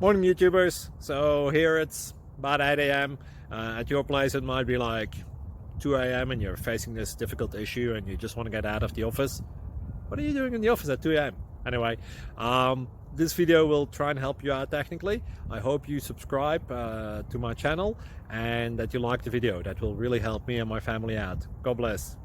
Morning YouTubers. So here it's about 8 a.m. At your place it might be like 2 a.m. and you're facing this difficult issue and you just want to get out of the office. What are you doing in the office at 2 a.m.? Anyway, this video will try and help you out technically. I hope you subscribe to my channel and that you like the video. That will really help me and my family out. God bless.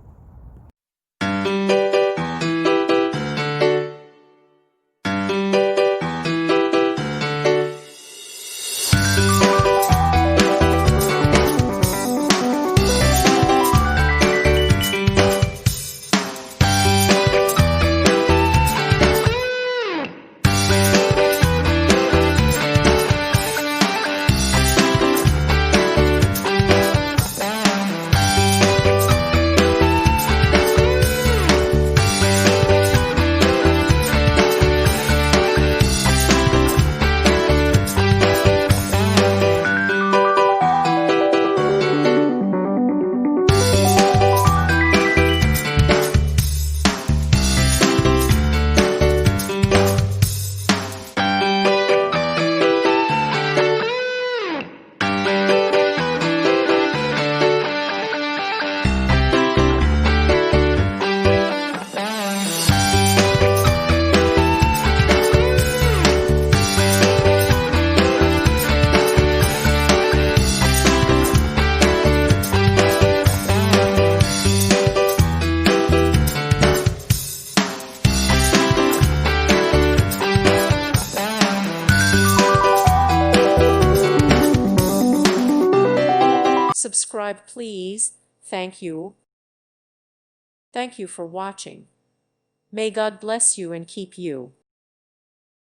Subscribe, please. Thank you. Thank you for watching. May God bless you and keep you.